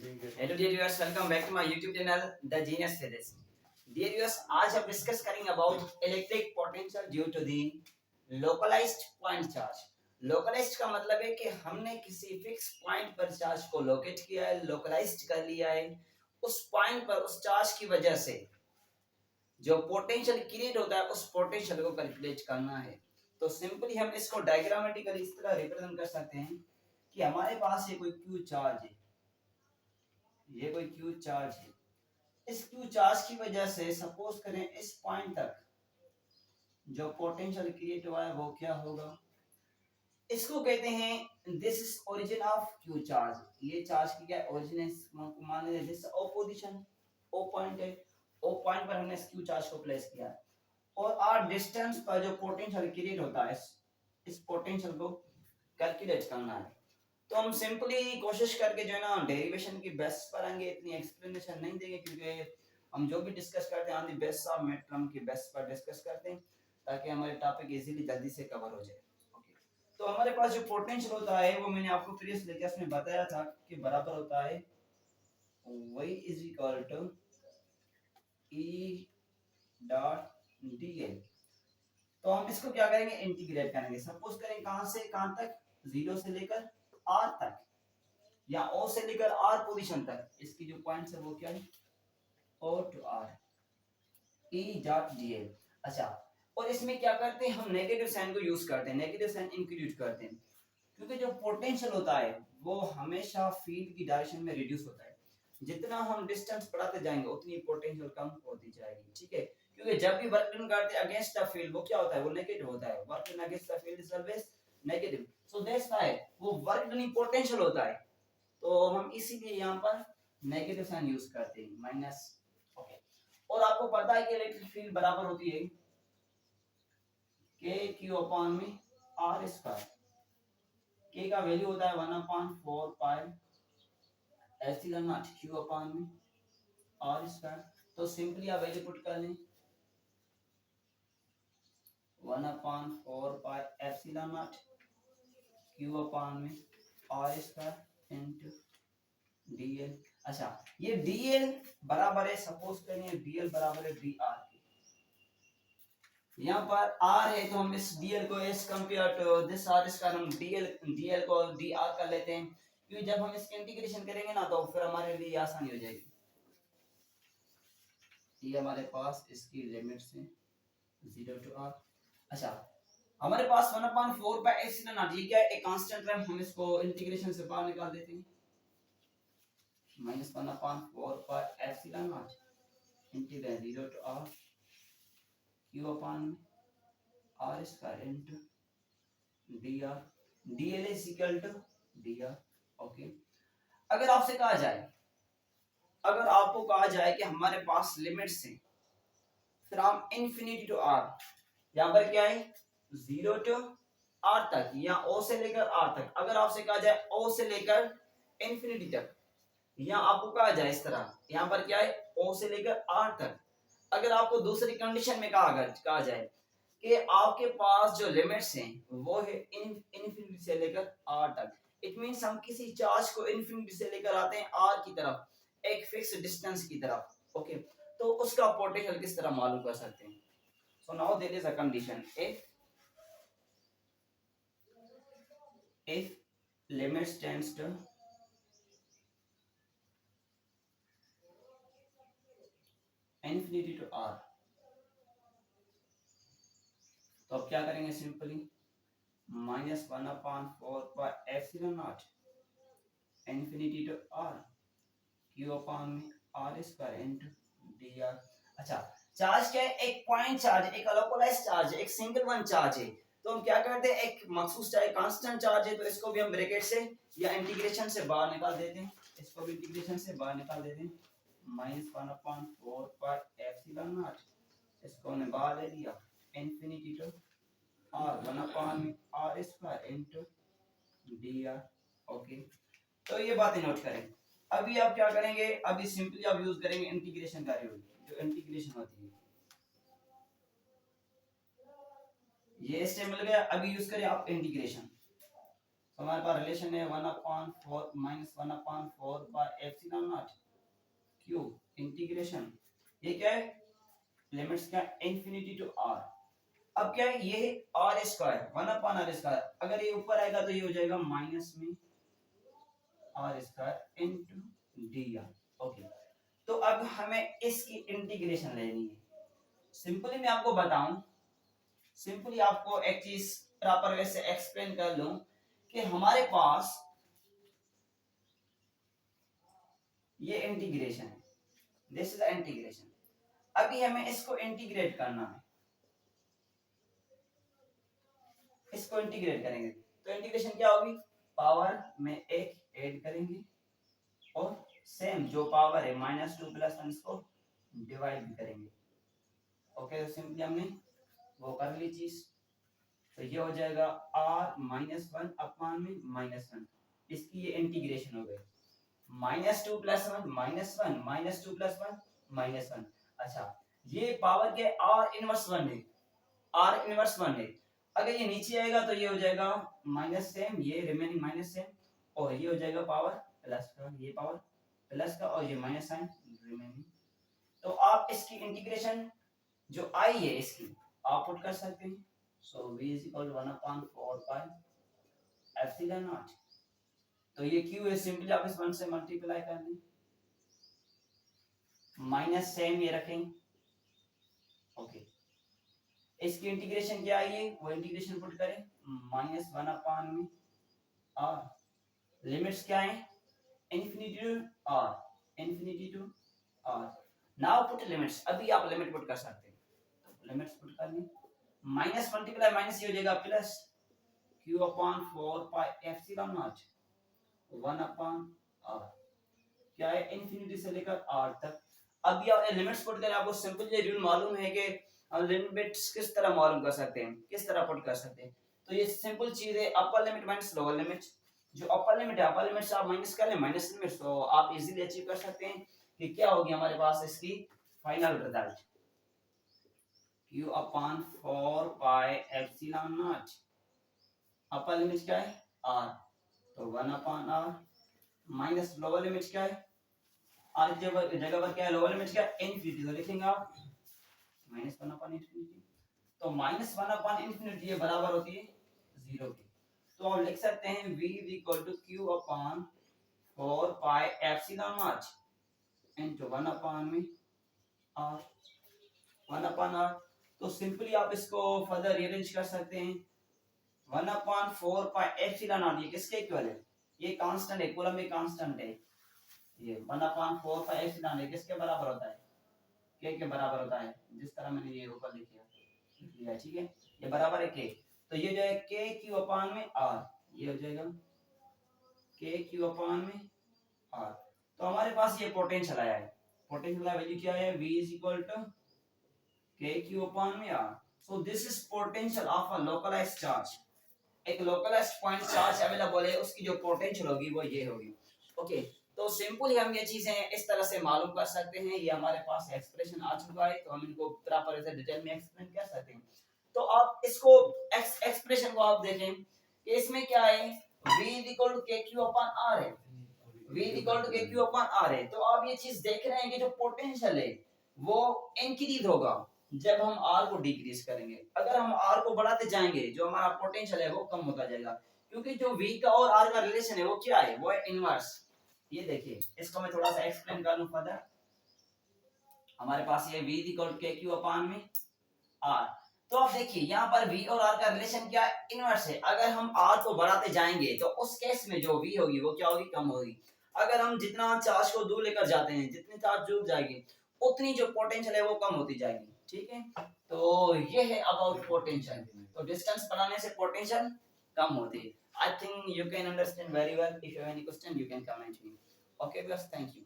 Hello dear viewers, welcome back to my YouTube channel the genius physics. Dear viewers, आज हम discuss करेंगे about electric potential due to the localised point charge. Localised का मतलब है कि हमने किसी फिक्स पॉइंट पर चार्ज को लोकेट किया है, लोकलाइज्ड कर लिया है। उस पॉइंट पर उस चार्ज की वजह से जो पोटेंशियल क्रिएट होता है, उस पोटेंशियल को कैलकुलेट करना है। तो सिंपली हम इसको डायग्रामेटिकली इस तरह रिप्रेजेंट कर सकते हैं कि हमारे पास ये कोई क्यू चार्ज है, ये कोई क्यू चार्ज है। इस क्यू चार्ज की वजह से सपोज करें इस पॉइंट तक जो पोटेंशियल क्रिएट हुआ है वो क्या होगा, इसको कहते हैं this is origin of Q charge. ये चार्ज की क्या ओरिजिन है, मान लीजिए this O position, O point है, ओ पॉइंट पर हमने इस क्यू चार्ज को प्लेस किया है और आर डिस्टेंस पर जो पोटेंशियल क्रिएट होता है इस पोटेंशियल को कैलकुलेट करना है। तो हम सिंपली कोशिश करके जो है ना डेरिवेशन की बेस पर आएंगे, इतनी एक्सप्लेनेशन नहीं देंगे क्योंकि हम जो भी डिस्कस करते हैं ऑन द बेस ऑफ मेट्रम की बेस पर डिस्कस करते हैं ताकि हमारे टॉपिक इजीली जल्दी से कवर हो जाए। ओके, तो हमारे पास जो पोटेंशियल होता है वो मैंने आपको प्रीवियस लेक्चर्स में बताया था कि बराबर होता है y is equal to E dot dl। तो हम इसको क्या करेंगे, इंटीग्रेट करेंगे। सपोज करें कहां से कहां तक, 0 से लेकर r तक या O से लेकर R पोजीशन तक, इसकी जो पॉइंट्स है वो क्या है, O to R E dot dl। अच्छा, और इसमें क्या करते हैं, हम नेगेटिव साइन को यूज करते हैं, नेगेटिव साइन इंक्लूड करते हैं क्योंकि जो पोटेंशियल होता है वो हमेशा फील्ड की डायरेक्शन में रिड्यूस होता है। जितना हम डिस्टेंस बढ़ाते जाएंगे उतनी पोटेंशियल कम होती जाएगी, ठीक है। क्योंकि जब भी वर्क डन करते हैं अगेंस्ट द फील्ड वो क्या होता है, वो नेगेटिव होता है। Work done against the field is always negative, so that's why वो वर्क डन पोटेंशियल होता है। तो हम इसीलिए यहाँ पर नेगेटिव साइन यूज करते हैं, माइनस। ओके, और आपको पता है कि इलेक्ट्रिक फील्ड बराबर होती है के क्यू अपॉन में आर स्क्वायर। के का वैल्यू होता है 1/4 pi epsilon not Q upon में आर स्क्वायर। तो सिंपली आप वैल्यू पुट कर लें 1/4 pi epsilon not Q upon में आर स्क्वायर इनटू dl। अच्छा, ये dl बराबर है, सपोज करें dl बराबर है dr के। यहाँ पर r है तो हम इस dl को as compare to this r, इसका हम dl को dr कर लेते हैं क्योंकि जब हम इसकी इंटीग्रेशन करेंगे ना तो फिर हमारे लिए आसानी हो जाएगी। ये हमारे पास इसकी लिमिट्स हैं 0 टू r। अच्छा, हमारे पास 1/4 पाई एप्सिलॉन नॉट, ये क्या है, एक कांस्टेंट टर्म, हम इसको इंटीग्रेशन से बाहर निकाल देते हैं। -1/4 pi epsilon not integral 0 to r q upon r square into dr, dl is equal to dr। Okay, अगर आपसे कहा जाए, अगर आपको कहा जाए कि हमारे पास लिमिट्स हैं फ्रॉम इन्फिनिटी टू r, यहाँ पर क्या है 0 to r तक या o से लेकर r तक। अगर आपसे कहा जाए o से लेकर इन्फिनिटी तक, यहाँ आपको कहा जाए इस तरह, यहाँ पर क्या है O से लेकर R तक। अगर आपको दूसरी कंडीशन में कहा जाए कि आपके पास जो लिमिट्स हैं वो है इन्फिनिटी से लेकर R तक, इट मींस हम किसी चार्ज को इन्फिनिटी से लेकर आते हैं R की तरफ, एक फिक्स डिस्टेंस की तरफ। ओके, तो उसका पोटेंशियल किस तरह मालूम कर सकते हैं। So now there is a condition, if limits tends to infinity to r, तो अब क्या करेंगे, simply -1/4 pi epsilon naught infinity to r q upon में r स्क्वायर इनटू dr। अच्छा, चार्ज क्या है, एक पॉइंट चार्ज, एक लोकलाइज्ड चार्ज, एक सिंगल वन चार्ज है। तो हम क्या करते हैं, एक मखसूस चार्ज, कांस्टेंट चार्ज है, तो इसको भी हम ब्रैकेट से या इंटीग्रेशन से बाहर निकाल देते हैं, इसको भी इंटीग्रेशन से बाहर निकाल देते हैं। -1/4 पाई एप्सिलॉन नॉट, इसको हमने बाहर ले लिया, infinity to r 1/r square into dr। Okay, तो ये बातें नोट करें। अभी आप क्या करेंगे, अभी सिंपली आप यूज करेंगे इंटीग्रेशन का रूल, जो इंटीग्रेशन होती है। ये स्टेप मिल गया, अभी यूज करें आप इंटीग्रेशन। तो हमारे पास रिलेशन है 1/4 minus 1/4 by epsilon not Q integration, ये क्या है लिमिट्स क्या इंफिनिटी टू आर। अब क्या है ये आर स्क्वायर 1/r², अगर ये ऊपर आएगा तो ये हो जाएगा माइनस में r² into D R. Okay, तो अब हमें इसकी इंटीग्रेशन लेनी है। सिंपली मैं आपको बताऊं, सिंपली आपको एक चीज प्रॉपर वे से एक्सप्लेन कर लूं कि हमारे पास ये इंटीग्रेशन है, दिस इज द इंटीग्रेशन। अभी हमें इसको इंटीग्रेट करना है, इसको इंटीग्रेट करेंगे तो इंटीग्रेशन क्या होगी, पावर में एक ऐड करेंगे और सेम जो पावर है -2 + 1 इसको डिवाइड भी करेंगे। ओके, तो सिंपली हमने वो कर ली चीज, तो ये हो जाएगा r -1 अपॉन में -1, इसकी ये इंटीग्रेशन हो गई -2 + 1 -1 -2 + 1 -1। अच्छा, ये पावर के r इनवर्स 1 है, r इनवर्स 1 है। अगर ये नीचे आएगा तो ये हो जाएगा माइनस सेम, ये रिमेनिंग माइनस सेम, और ये हो जाएगा पावर प्लस का, ये पावर प्लस का और ये माइनस साइन रिमेनिंग। तो आप इसकी इंटीग्रेशन जो आई है इसकी आप पुट कर सकते हैं। सो v = 1/4 पाई एप्सिलॉन नॉट, तो ये q है, सिंपली आप इस 1 से मल्टीप्लाई कर दें, माइनस सेम ये रखें। ओके, इसकी इंटीग्रेशन क्या आई है वो इंटीग्रेशन पुट करें, -1 में r, लिमिट्स क्या है infinity to r, infinity to r। Now put limits, अभी आप लिमिट पुट कर सकते हैं, तो लिमिट्स पुट कर लें, माइनस मल्टीप्लाई माइनस ये हो जाएगा plus q/4 pi epsilon not 1/r, क्या है इंफिनिटी से लेकर r तक। अभी आप लिमिट्स पुट करें, आपको सिंपल ये रूल मालूम है कि लिमिट्स किस तरह मालूम कर सकते हैं, किस तरह पुट कर सकते हैं। तो ये सिंपल चीज है, upper limit minus lower limit. जो अपर लिमिट है, अपर लिमिट से आप माइनस कर लें माइनस लिमिट, तो आप इजीली अचीव कर सकते हैं कि क्या होगी हमारे पास इसकी final result q/4 pi epsilon not, upper limit क्या है r, तो 1/r माइनस लोअर लिमिट क्या है r की जगह पर क्या है लोअर लिमिट क्या है इनफिनिटी, तो लिखेंगे आप -1/∞। तो -1/∞ ये बराबर होती है 0 के, तो आप लिख सकते हैं v = q/4 pi epsilon not into 1/r 1/r। तो सिंपली आप इसको फर्दर रीअरेंज कर सकते हैं, 1/4 पाई एप्सिलॉन नॉट ये किसके इक्वल है, ये कांस्टेंट है, कूलम में कांस्टेंट है, ये 1/4 पाई एप्सिलॉन है किसके बराबर होता है, k के बराबर होता है, जिस तरह मैंने ये ऊपर लिख लिया, ठीक है, ये बराबर है k, तो ये जो है k q में r, ये हो जाएगा k q में r। तो हमारे पास ये पोटेंशियल आया है, पोटेंशियल का वैल्यू क्या है, v = k q में r। So this is potential of a localised charge, एक लोकलाइज्ड पॉइंट चार्ज अवेलेबल है, उसकी जो पोटेंशियल होगी वो ये होगी। ओके, तो सिंपली हम ये चीजें इस तरह से मालूम कर सकते हैं, ये हमारे पास एक्सप्रेशन आ चुका है, तो हम इनको प्रॉपर ऐसे डिटेल में एक्सप्लेन कर सकते हैं। तो आप इसको एक्सप्रेशन को आप देखें कि इसमें क्या है, v = kq/r है, v = kq/r है। तो आप ये चीज देख रहे हैं कि जो पोटेंशियल है वो इंक्रीज होगा जब हम r को डिक्रीज करेंगे, अगर हम r को बढ़ाते जाएंगे जो हमारा पोटेंशियल है वो कम होता जाएगा, क्योंकि जो v का और r का रिलेशन है वो क्या है, वो है इनवर्स। ये देखिए, इसको मैं थोड़ा सा एक्सप्लेन कर लूं फर्दर। हमारे पास ये v = kq में r, तो आप देखिए यहाँ पर v और r का रिलेशन क्या है, इनवर्स है। अगर हम r को बढ़ाते जाएंगे तो उस केस में जो v होगी वो क्या होगी, कम होगी। अगर हम जितना चार्ज को दूर लेकर जाते हैं, जितनी चार्ज दूर जाएगी उतनी जो पोटेंशियल है वो कम होती जाएगी, ठीक है। तो ये है अबाउट पोटेंशियल, तो डिस्टेंस बढ़ाने से पोटेंशियल कम होती है। I think you can understand very well. If you have any question, you can comment me. Okay, guys, thank you.